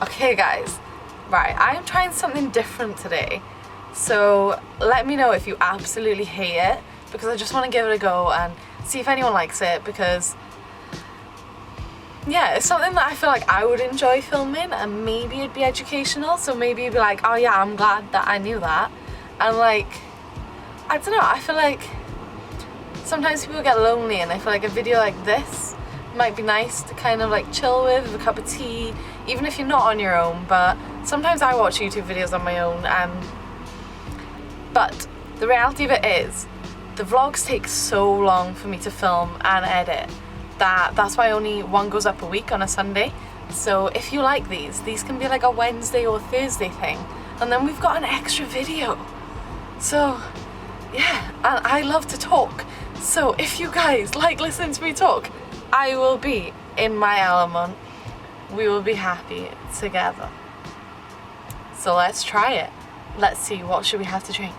Okay guys, right, I'm trying something different today, so let me know if you absolutely hate it, because I just want to give it a go and see if anyone likes it, because yeah, it's something that I feel like I would enjoy filming, and maybe it'd be educational, so maybe you'd be like, oh yeah, I'm glad that I knew that. And like, I don't know, I feel like sometimes people get lonely and I feel like a video like this might be nice to kind of like chill with a cup of tea, even if you're not on your own. But sometimes I watch YouTube videos on my own, but the reality of it is the vlogs take so long for me to film and edit that's why only one goes up a week on a Sunday. So if you like these can be like a Wednesday or Thursday thing, and then we've got an extra video. So yeah, and I love to talk, so if you guys like listening to me talk, I will be in my element. We will be happy together. So let's try it. Let's see, what should we have to drink?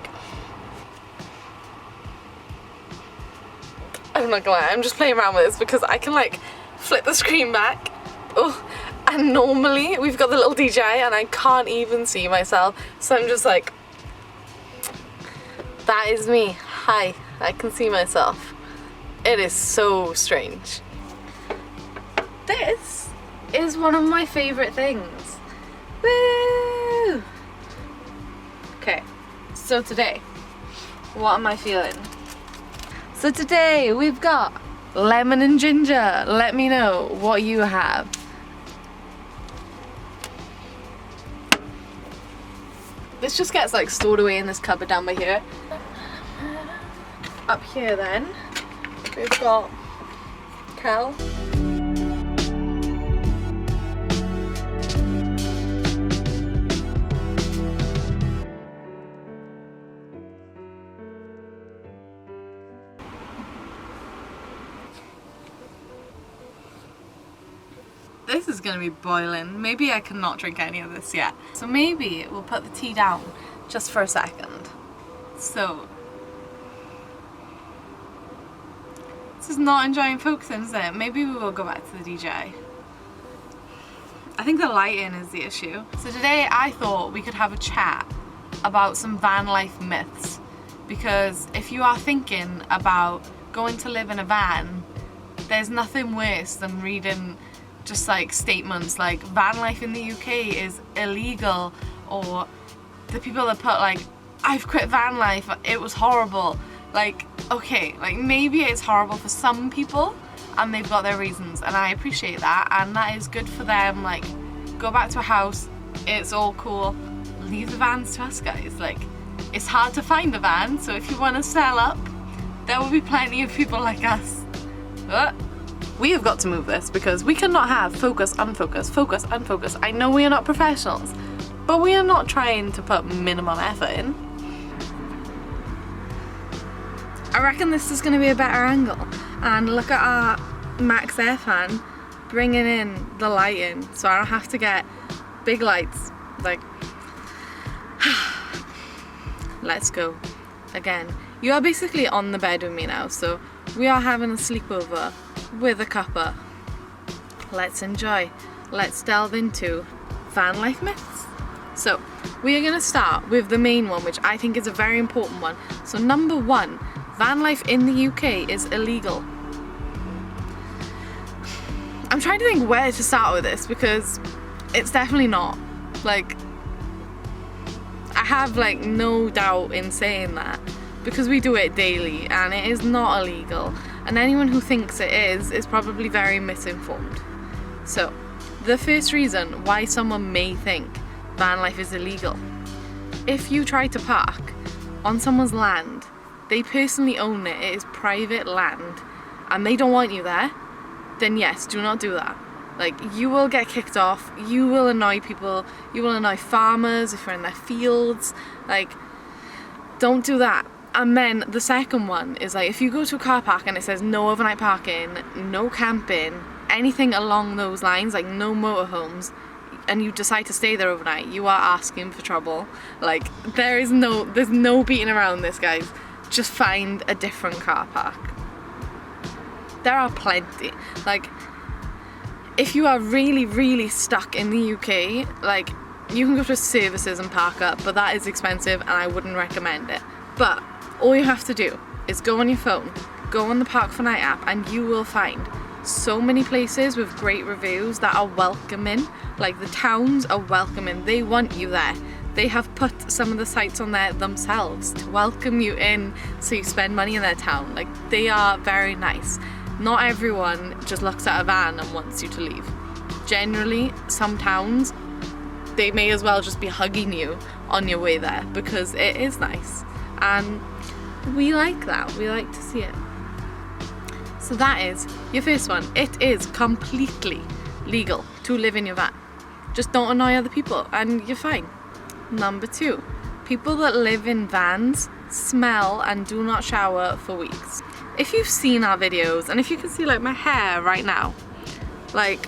I'm not gonna lie, I'm just playing around with this because I can like flip the screen back. Oh, and normally we've got the little DJ and I can't even see myself, so I'm just like, that is me. Hi, I can see myself. It is so strange. This is one of my favourite things. Woo! Okay, so today, what am I feeling? So today we've got lemon and ginger. Let me know what you have. This just gets like stored away in this cupboard down by here. Up here then, we've got Cal. This is gonna be boiling. Maybe I cannot drink any of this yet. So maybe we'll put the tea down just for a second. So, this is not enjoying focusing, is it? Maybe we will go back to the DJ. I think the lighting is the issue. So today I thought we could have a chat about some van life myths. Because if you are thinking about going to live in a van, there's nothing worse than reading just like statements like van life in the UK is illegal, or the people that put like, I've quit van life, it was horrible. Like, okay, like maybe it's horrible for some people and they've got their reasons, and I appreciate that, and that is good for them. Like, go back to a house, it's all cool. Leave the vans to us guys. Like, it's hard to find a van, so if you want to sell up, there will be plenty of people like us. We have got to move this because we cannot have focus, unfocus, focus, unfocus. I know we are not professionals, but we are not trying to put minimum effort in. I reckon this is going to be a better angle. And look at our max air fan bringing in the lighting, so I don't have to get big lights. Like, let's go. Again, you are basically on the bed with me now, so we are having a sleepover with a cuppa. Let's enjoy. Let's delve into van life myths. So we are going to start with the main one, which I think is a very important one. So number one, van life in the UK is illegal. I'm trying to think where to start with this because it's definitely not. Like, I have like no doubt in saying that because we do it daily and it is not illegal. And anyone who thinks it is probably very misinformed. So, the first reason why someone may think van life is illegal. If you try to park on someone's land, they personally own it, it is private land, and they don't want you there, then yes, do not do that. Like, you will get kicked off, you will annoy people, you will annoy farmers if you're in their fields. Like, don't do that. And then the second one is like, if you go to a car park and it says no overnight parking, no camping, anything along those lines, like no motorhomes, and you decide to stay there overnight, you are asking for trouble. Like, there's no beating around this, guys. Just find a different car park. There are plenty. Like, If you are really, really stuck in the UK, like, you can go to services and park up, but that is expensive and I wouldn't recommend it. But all you have to do is go on your phone, go on the Park for Night app, and you will find so many places with great reviews that are welcoming. Like, the towns are welcoming, they want you there. They have put some of the sites on there themselves to welcome you in, so you spend money in their town. Like, they are very nice. Not everyone just looks at a van and wants you to leave. Generally, some towns, they may as well just be hugging you on your way there because it is nice. And we like that, we like to see it. So that is your first one. It is completely legal to live in your van. Just don't annoy other people and you're fine. Number 2, people that live in vans smell and do not shower for weeks. If you've seen our videos, and if you can see like my hair right now, like,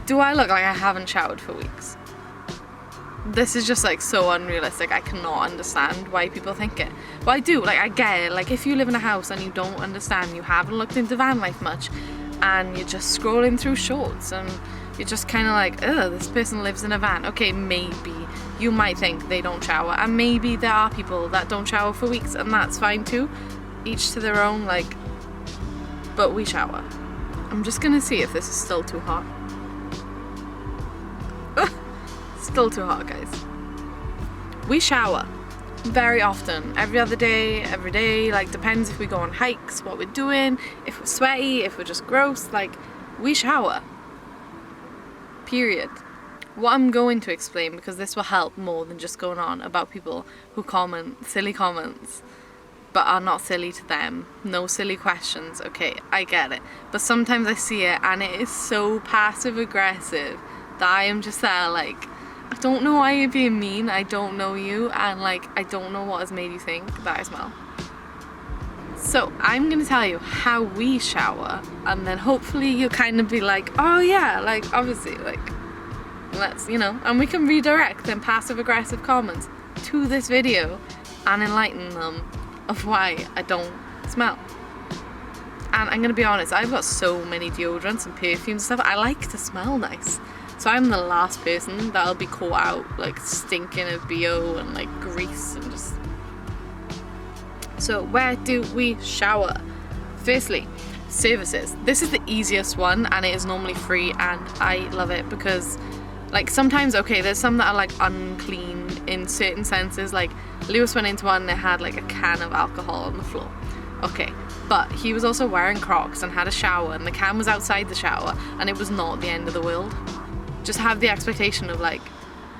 do I look like I haven't showered for weeks? This is just like so unrealistic. I cannot understand why people think it. Well, I do, like, I get it. Like, if you live in a house and you don't understand, you haven't looked into van life much, and you're just scrolling through shorts and you're just kind of like, ugh, this person lives in a van. Okay, maybe you might think they don't shower, and maybe there are people that don't shower for weeks, and that's fine too. Each to their own, like, but we shower. I'm just gonna see if this is still too hot. Still too hot, guys. We shower very often, every other day, every day. Like, depends if we go on hikes, what we're doing, if we're sweaty, if we're just gross. Like, we shower, period. What I'm going to explain, because this will help more than just going on about people who comment silly comments but are not silly to them. No silly questions. Okay, I get it, but sometimes I see it and it is so passive aggressive that I am just there like, I don't know why you're being mean, I don't know you, and like, I don't know what has made you think that I smell. So I'm gonna tell you how we shower, and then hopefully you'll kind of be like, oh yeah, like, obviously, like, let's, you know, and we can redirect them passive aggressive comments to this video and enlighten them of why I don't smell. And I'm gonna be honest, I've got so many deodorants and perfumes and stuff, I like to smell nice. So I'm the last person that'll be caught out like stinking of BO and like grease and just... So where do we shower? Firstly, services. This is the easiest one and it is normally free, and I love it because, like, sometimes, okay, there's some that are like unclean in certain senses. Like, Lewis went into one and it had like a can of alcohol on the floor. Okay, but he was also wearing Crocs and had a shower, and the can was outside the shower, and it was not the end of the world. Just have the expectation of like,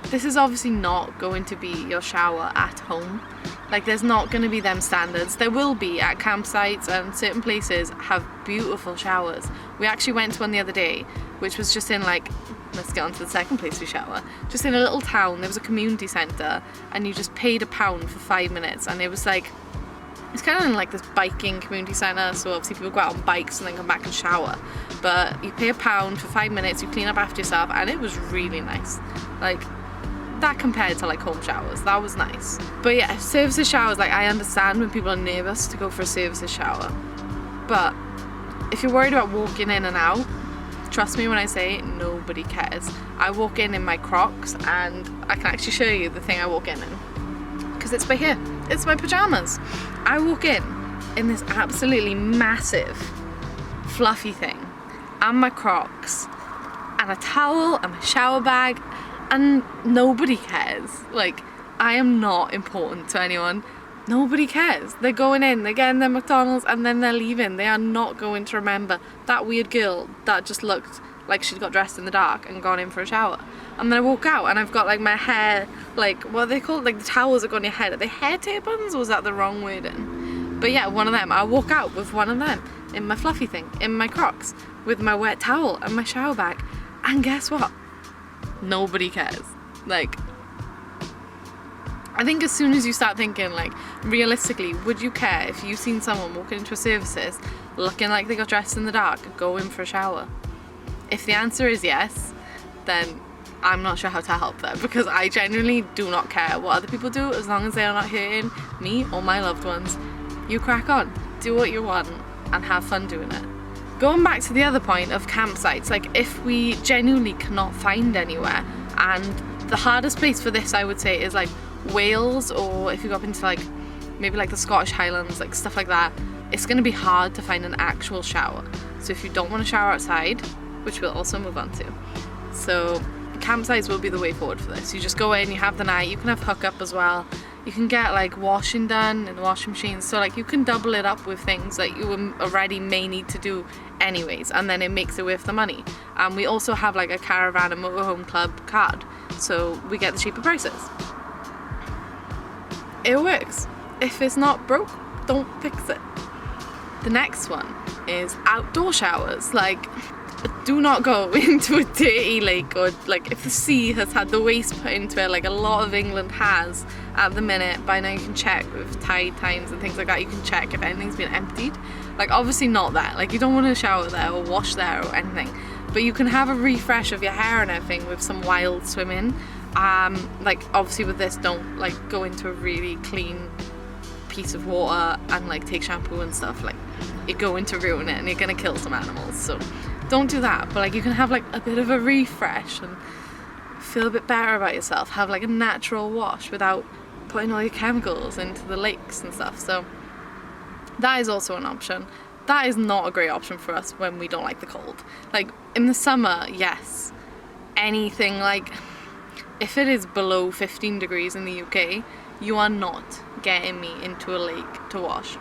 this is obviously not going to be your shower at home. Like, there's not going to be them standards. There will be at campsites, and certain places have beautiful showers. We actually went to one the other day, which was just in like, let's get on to the second place we shower. Just in a little town, there was a community centre, and you just paid £1 for 5 minutes, and it was like, it's kind of in like this biking community centre, so obviously people go out on bikes and then come back and shower. But you pay £1 for 5 minutes, you clean up after yourself, and it was really nice. Like, that compared to like home showers, that was nice. But yeah, services showers, like, I understand when people are nervous to go for a services shower. But if you're worried about walking in and out, trust me when I say nobody cares. I walk in my Crocs, and I can actually show you the thing I walk in, because it's by here. It's my pajamas. I walk in this absolutely massive fluffy thing, and my Crocs, and a towel, and my shower bag, and nobody cares. Like, I am not important to anyone. Nobody cares. They're going in, they're getting their McDonald's, and then they're leaving. They are not going to remember that weird girl that just looked like she'd got dressed in the dark and gone in for a shower. And then I walk out and I've got like my hair, like, what are they called? Like the towels that go on your head. Are they hair tape-ons, or was that the wrong wording? But yeah, one of them. I walk out with one of them in my fluffy thing, in my Crocs, with my wet towel and my shower bag. And guess what? Nobody cares. Like, I think as soon as you start thinking, like, realistically, would you care if you've seen someone walking into a services looking like they got dressed in the dark go in for a shower? If the answer is yes, then I'm not sure how to help them, because I genuinely do not care what other people do as long as they are not hurting me or my loved ones. You crack on, do what you want, and have fun doing it. Going back to the other point of campsites, like if we genuinely cannot find anywhere, and the hardest place for this I would say is like Wales, or if you go up into like maybe like the Scottish Highlands, like stuff like that, it's going to be hard to find an actual shower. So if you don't want to shower outside, which we'll also move on to, so campsites will be the way forward for this. You just go in, you have the night, you can have hookup as well, you can get like washing done in the washing machines, so like you can double it up with things that you already may need to do anyways, and then it makes it worth the money. And we also have like a caravan and motorhome club card, so we get the cheaper prices. It works. If it's not broke, don't fix it. The next one is outdoor showers. Like, do not go into a dirty lake, or like if the sea has had the waste put into it, like a lot of England has at the minute. By now you can check with tide times and things like that, you can check if anything's been emptied. Like obviously not that, like you don't want to shower there or wash there or anything, but you can have a refresh of your hair and everything with some wild swimming. Like obviously with this, don't like go into a really clean piece of water and like take shampoo and stuff, like you're going to ruin it and you're gonna kill some animals, so don't do that. But like you can have like a bit of a refresh and feel a bit better about yourself, have like a natural wash without putting all your chemicals into the lakes and stuff. So that is also an option. That is not a great option for us when we don't like the cold. Like in the summer, yes, anything like if it is below 15 degrees in the UK, you are not getting me into a lake to wash.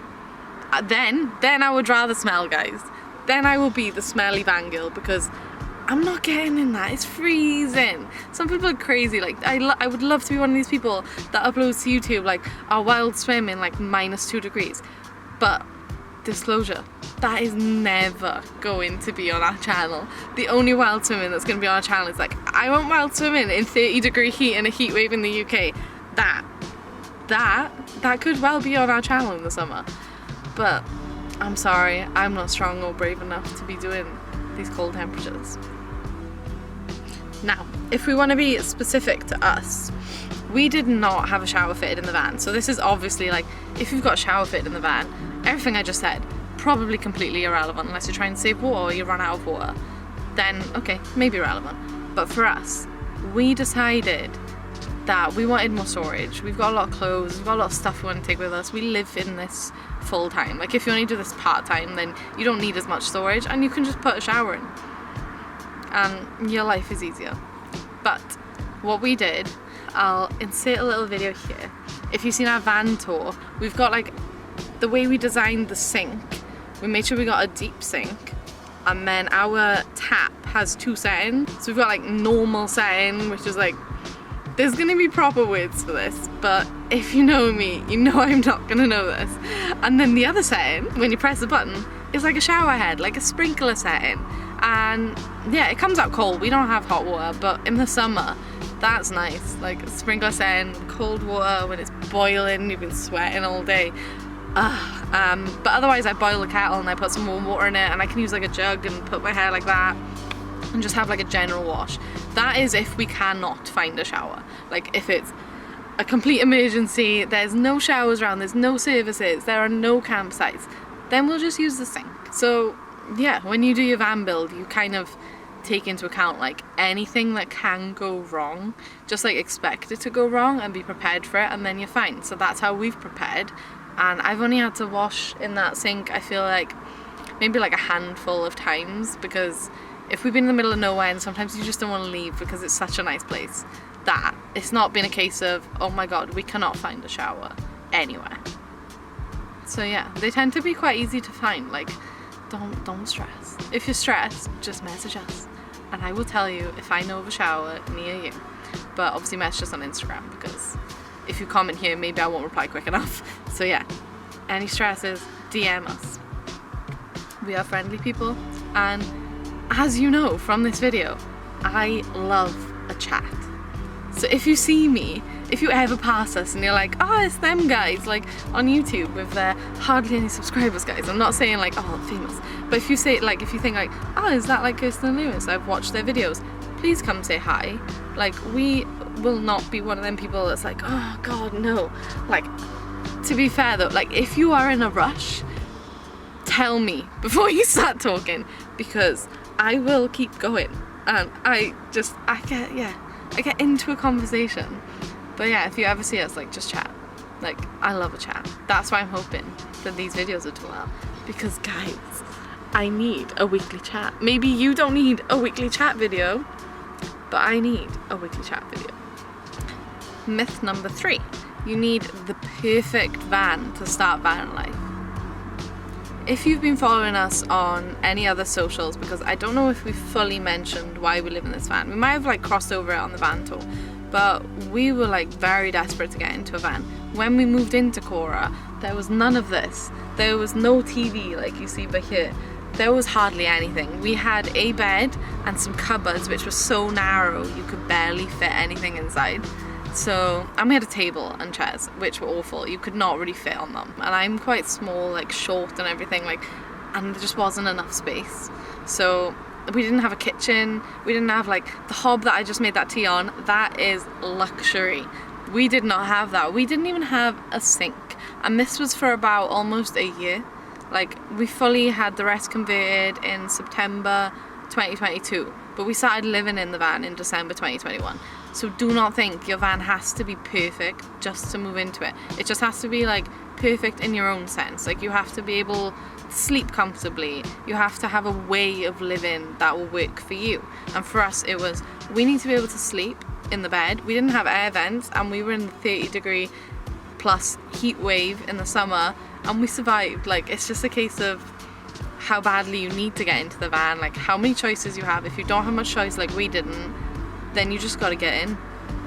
Then I would rather smell, guys. Then I will be the smelly van girl, because I'm not getting in that. It's freezing. Some people are crazy. Like I would love to be one of these people that uploads to YouTube like a wild swim in like -2 degrees. But disclosure, that is never going to be on our channel. The only wild swimming that's going to be on our channel is like, I want wild swimming in 30-degree heat and a heat wave in the UK. That could well be on our channel in the summer. But I'm sorry, I'm not strong or brave enough to be doing these cold temperatures. Now, if we want to be specific to us, we did not have a shower fitted in the van. So this is obviously like, if you've got a shower fitted in the van, everything I just said, probably completely irrelevant unless you're trying to save water or you run out of water. Then, okay, maybe relevant. But for us, we decided that we wanted more storage. We've got a lot of clothes, we've got a lot of stuff we want to take with us. We live in this full time. Like if you only do this part time, then you don't need as much storage and you can just put a shower in. And your life is easier. But what we did, I'll insert a little video here. If you've seen our van tour, we've got like, the way we designed the sink, we made sure we got a deep sink, and then our tap has 2 settings. So we've got like normal setting, which is like, there's gonna be proper words for this, but if you know me, you know I'm not gonna know this. And then the other setting, when you press the button, is like a shower head, like a sprinkler setting. And yeah, it comes out cold. We don't have hot water, but in the summer, that's nice. Like a sprinkler setting, cold water when it's boiling, you've been sweating all day. But otherwise I boil the kettle and I put some warm water in it, and I can use like a jug and put my hair like that and just have like a general wash. That is if we cannot find a shower. Like if it's a complete emergency, there's no showers around, there's no services, there are no campsites, then we'll just use the sink. So yeah, when you do your van build, you kind of take into account like anything that can go wrong, just like expect it to go wrong and be prepared for it, and then you're fine. So that's how we've prepared. And I've only had to wash in that sink, I feel like maybe like a handful of times, because if we've been in the middle of nowhere and sometimes you just don't want to leave because it's such a nice place, that it's not been a case of, oh my god, we cannot find a shower anywhere. So yeah, they tend to be quite easy to find. Like don't stress. If you're stressed, just message us and I will tell you if I know of a shower near you. But obviously message us on Instagram, because if you comment here, maybe I won't reply quick enough. So yeah, any stresses, DM us. We are friendly people, and as you know from this video, I love a chat. So if you see me, if you ever pass us and you're like, oh, it's them guys, like on YouTube with their hardly any subscribers guys. I'm not saying like, oh, famous. But if you say, like, if you think like, oh, is that like Kirsten and Lewis? I've watched their videos. Please come say hi. Like, we will not be one of them people that's like, oh god, no. Like, to be fair though, like if you are in a rush, tell me before you start talking, because I will keep going, and I get into a conversation. But yeah, if you ever see us, like, just chat. Like, I love a chat. That's why I'm hoping that these videos will do well, because guys, I need a weekly chat. Maybe you don't need a weekly chat video, but I need a weekly chat video. Myth number 3. You need the perfect van to start van life. If you've been following us on any other socials, because I don't know if we fully mentioned why we live in this van. We might have like crossed over it on the van tour, but we were like very desperate to get into a van. When we moved into Cora, there was none of this. There was no TV like you see by here. There was hardly anything. We had a bed and some cupboards which were so narrow you could barely fit anything inside. So, and we had a table and chairs which were awful. You could not really fit on them. And I'm quite small, like short and everything, like, and there just wasn't enough space. So we didn't have a kitchen. We didn't have like the hob that I just made that tea on. That is luxury. We did not have that. We didn't even have a sink. And this was for about almost a year. Like, we fully had the rest converted in September 2022, but we started living in the van in December 2021. So do not think your van has to be perfect just to move into it. It just has to be like perfect in your own sense. Like, you have to be able to sleep comfortably. You have to have a way of living that will work for you. And for us, it was, we need to be able to sleep in the bed. We didn't have air vents, and we were in the 30-degree plus heat wave in the summer, and we survived. Like, it's just a case of how badly you need to get into the van, like how many choices you have. If you don't have much choice like we didn't, then you just got to get in.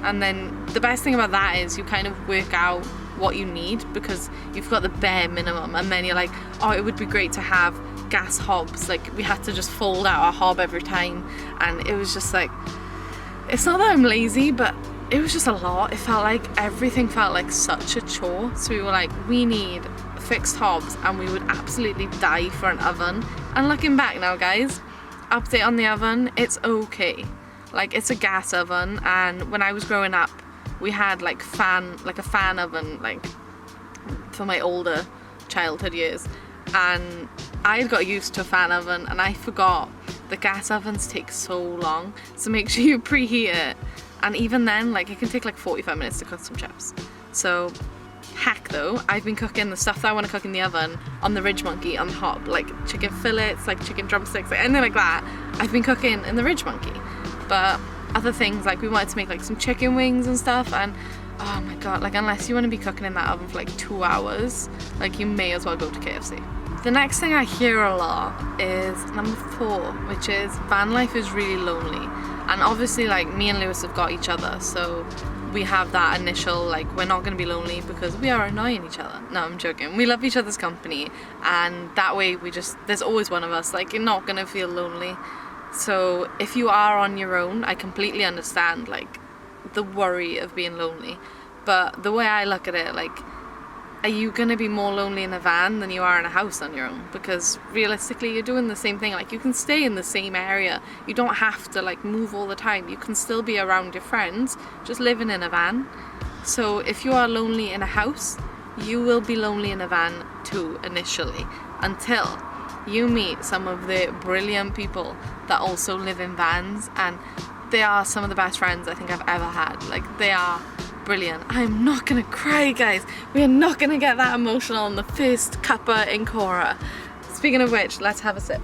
And then the best thing about that is you kind of work out what you need, because you've got the bare minimum, and then you're like, oh, it would be great to have gas hobs. Like, we had to just fold out our hob every time, and it was just like, it's not that I'm lazy, but it was just a lot. It felt like everything felt like such a chore. So we were like, we need fixed hobs, and we would absolutely die for an oven. And looking back now, guys, update on the oven, it's okay. Like, it's a gas oven, and when I was growing up, we had like a fan oven, like for my older childhood years, and I had got used to a fan oven, and I forgot the gas ovens take so long, so make sure you preheat it. And even then, like, it can take like 45 minutes to cook some chips. So, hack though, I've been cooking the stuff that I want to cook in the oven on the Ridge Monkey on the hob, like chicken fillets, like chicken drumsticks, like anything like that. I've been cooking in the Ridge Monkey. But other things, like we wanted to make like some chicken wings and stuff, and oh my god, like unless you want to be cooking in that oven for like 2 hours, like you may as well go to KFC. The next thing I hear a lot is number 4, which is van life is really lonely. And obviously, like, me and Lewis have got each other, so we have that initial, like, we're not going to be lonely because we are annoying each other. No, I'm joking. We love each other's company, and that way we just, there's always one of us. Like, you're not going to feel lonely. So if you are on your own, I completely understand, like, the worry of being lonely. But the way I look at it, like, are you going to be more lonely in a van than you are in a house on your own? Because realistically, you're doing the same thing. Like, you can stay in the same area. You don't have to, like, move all the time. You can still be around your friends, just living in a van. So if you are lonely in a house, you will be lonely in a van too, initially, until you meet some of the brilliant people that also live in vans, and they are some of the best friends I think I've ever had. Like, they are brilliant. I'm not gonna cry, guys. We are not gonna get that emotional on the first cuppa in Cora. Speaking of which, let's have a sip.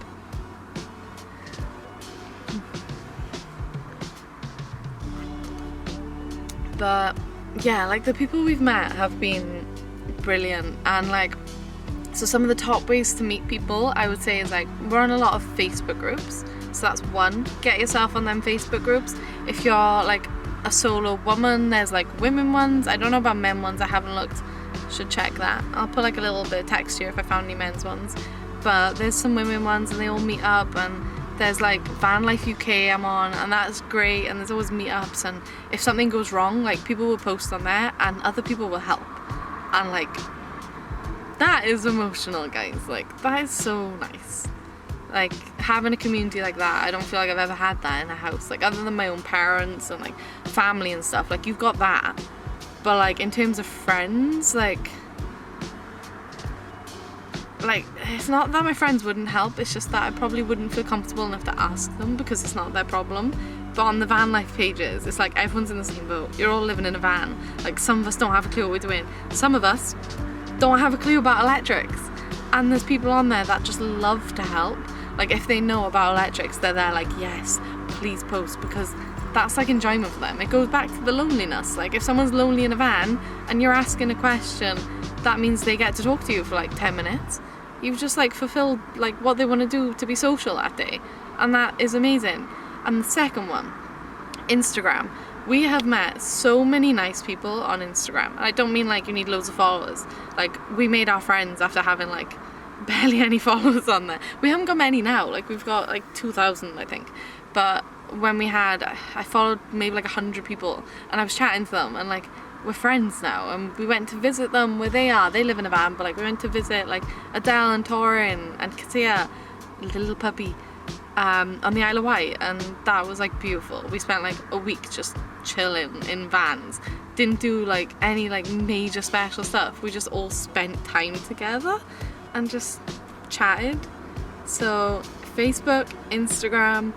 But yeah, like, the people we've met have been brilliant, and like, so some of the top ways to meet people, I would say, is like, we're on a lot of Facebook groups. So that's one. Get yourself on them Facebook groups. If you're like a solo woman, there's like women ones. I don't know about men ones, I haven't looked. Should check that. I'll put like a little bit of text here if I found any men's ones. But there's some women ones, and they all meet up, and there's like Vanlife UK I'm on, and that's great, and there's always meetups, and if something goes wrong, like, people will post on there and other people will help. And like, that is emotional, guys. Like, that is so nice. Like, having a community like that, I don't feel like I've ever had that in a house. Like, other than my own parents and like family and stuff, like, you've got that. But like, in terms of friends, like, like, it's not that my friends wouldn't help, it's just that I probably wouldn't feel comfortable enough to ask them because it's not their problem. But on the van life pages, it's like everyone's in the same boat. You're all living in a van. Like, some of us don't have a clue what we're doing. Some of us don't have a clue about electrics. And there's people on there that just love to help. Like, if they know about electrics, they're there like, yes, please post, because that's like enjoyment for them. It goes back to the loneliness. Like, if someone's lonely in a van and you're asking a question, that means they get to talk to you for like 10 minutes. You've just like fulfilled like what they want to do to be social that day, and that is amazing. And the second one, Instagram. We have met so many nice people on Instagram. And I don't mean like you need loads of followers. Like, we made our friends after having like barely any followers on there. We haven't got many now. Like, we've got like 2,000, I think. But when I followed maybe like 100 people, and I was chatting to them, and like, we're friends now, and we went to visit them where they are. They live in a van, but like, we went to visit like Adele and Torin and Katia, the little puppy, on the Isle of Wight, and that was like beautiful. We spent like a week just chilling in vans. Didn't do like any like major special stuff. We just all spent time together and just chatted. So Facebook, Instagram.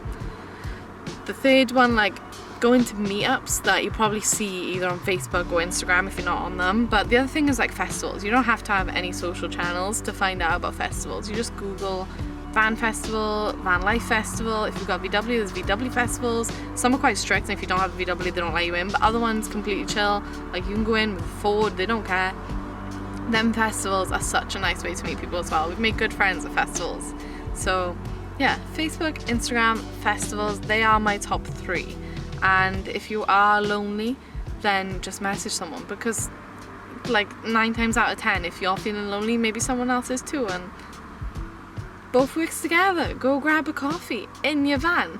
The third one, like, going to meetups that you probably see either on Facebook or Instagram if you're not on them. But the other thing is like festivals. You don't have to have any social channels to find out about festivals. You just Google van festival, Vanlife festival. If you've got VW, there's VW festivals. Some are quite strict, and if you don't have a VW, they don't let you in. But other ones completely chill. Like, you can go in with Ford, they don't care. Them festivals are such a nice way to meet people as well. We've made good friends at festivals. So yeah, Facebook, Instagram, festivals, they are my top 3. And if you are lonely, then just message someone, because like 9 times out of 10, if you're feeling lonely, maybe someone else is too, and both works together. Go grab a coffee in your van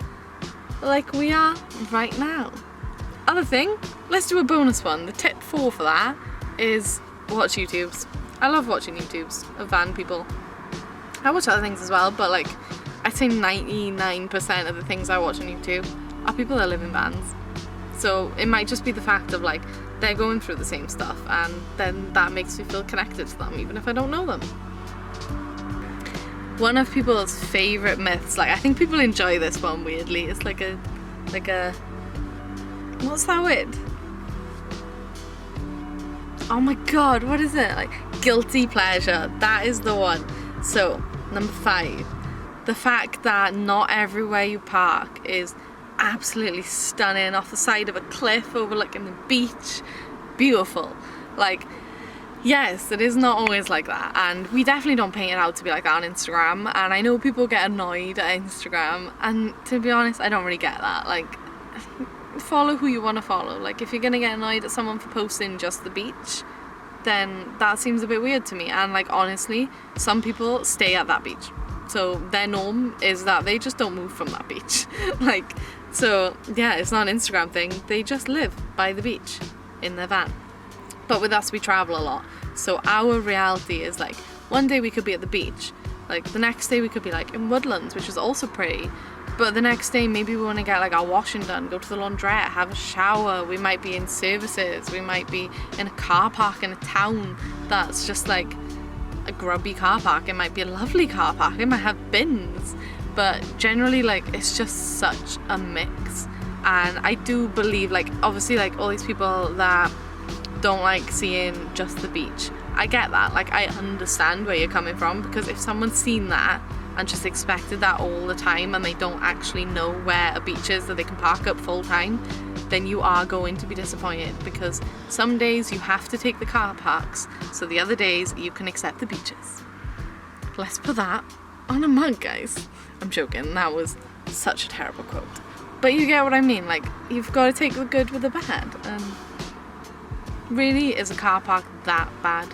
like we are right now. Other thing, let's do a bonus one. The tip 4 for that is watch YouTubes. I love watching YouTubes of van people. I watch other things as well, but like, I'd say 99% of the things I watch on YouTube are people that live in vans. So it might just be the fact of like, they're going through the same stuff, and then that makes me feel connected to them even if I don't know them. One of people's favourite myths, like, I think people enjoy this one weirdly, it's like a what's that word? Oh my god, what is it? Like, guilty pleasure. That is the one. So, number 5. The fact that not everywhere you park is absolutely stunning, off the side of a cliff overlooking the beach. Beautiful. Like, yes, it is not always like that, and we definitely don't paint it out to be like that on Instagram, and I know people get annoyed at Instagram, and to be honest, I don't really get that. Like, follow who you want to follow. Like, if you're gonna get annoyed at someone for posting just the beach, then that seems a bit weird to me. And like, honestly, some people stay at that beach, so their norm is that they just don't move from that beach. Like, so yeah, it's not an Instagram thing. They just live by the beach in their van. But with us, we travel a lot, so our reality is like, one day we could be at the beach, like the next day we could be like in Woodlands, which is also pretty, but the next day maybe we want to get like our washing done, go to the laundrette, have a shower. We might be in services, we might be in a car park in a town that's just like a grubby car park. It might be a lovely car park, it might have bins, but generally like, it's just such a mix. And I do believe, like, obviously, like, all these people that don't like seeing just the beach, I get that. Like, I understand where you're coming from, because if someone's seen that and just expected that all the time, and they don't actually know where a beach is that they can park up full time, then you are going to be disappointed, because some days you have to take the car parks, so the other days you can accept the beaches. Let's put that on a mug, guys. I'm joking, that was such a terrible quote. But you get what I mean, like, you've got to take the good with the bad, and really, is a car park that bad?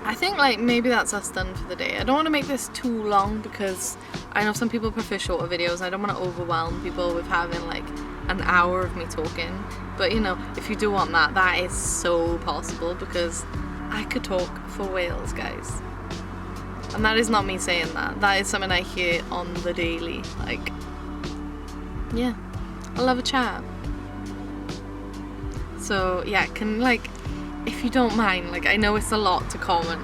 I think like maybe that's us done for the day. I don't want to make this too long, because I know some people prefer shorter videos, and I don't want to overwhelm people with having like an hour of me talking. But you know, if you do want that, that is so possible, because I could talk for whales, guys. And that is not me saying that. That is something I hear on the daily. Like, yeah, I love a chat. So yeah, can like if you don't mind, like I know it's a lot to comment,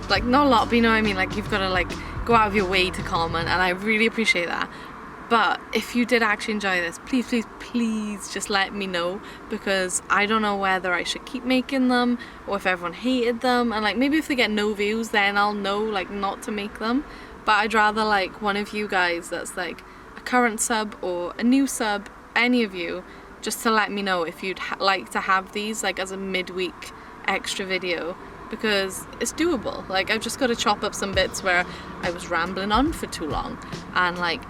like not a lot, but you know what I mean, like you've got to like go out of your way to comment, and I really appreciate that. But if you did actually enjoy this, please, please, please just let me know, because I don't know whether I should keep making them or if everyone hated them, and like maybe if they get no views then I'll know like not to make them. But I'd rather like one of you guys that's like a current sub or a new sub, any of you, just to let me know if you'd like to have these like as a midweek extra video, because it's doable. Like I've just got to chop up some bits where I was rambling on for too long and like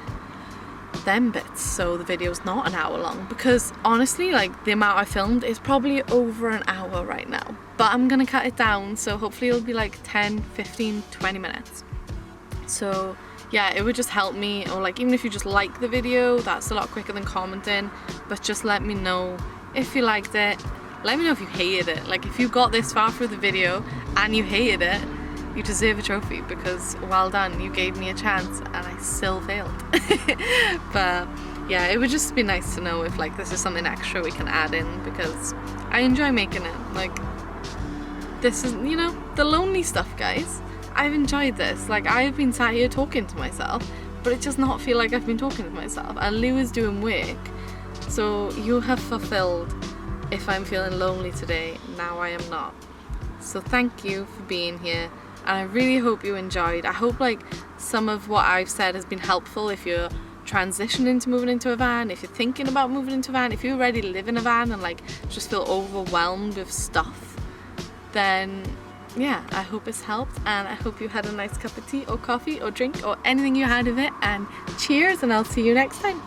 them bits, so the video's not an hour long, because honestly like the amount I filmed is probably over an hour right now, but I'm gonna cut it down, so hopefully it'll be like 10, 15, 20 minutes. So yeah, it would just help me, or like even if you just like the video, that's a lot quicker than commenting, but just let me know if you liked it. Let me know if you hated it. Like if you got this far through the video and you hated it, you deserve a trophy, because well done, you gave me a chance and I still failed. But yeah, it would just be nice to know if like this is something extra we can add in, because I enjoy making it. Like this is, you know, the lonely stuff, guys. I've enjoyed this. Like I've been sat here talking to myself, but it does not feel like I've been talking to myself, and Lou is doing work, so you have fulfilled. If I'm feeling lonely today, now I am not. So thank you for being here, and I really hope you enjoyed. I hope like some of what I've said has been helpful if you're transitioning to moving into a van, if you're thinking about moving into a van, if you already live in a van and like just feel overwhelmed with stuff, then yeah, I hope it's helped, and I hope you had a nice cup of tea or coffee or drink or anything you had of it, and cheers, and I'll see you next time.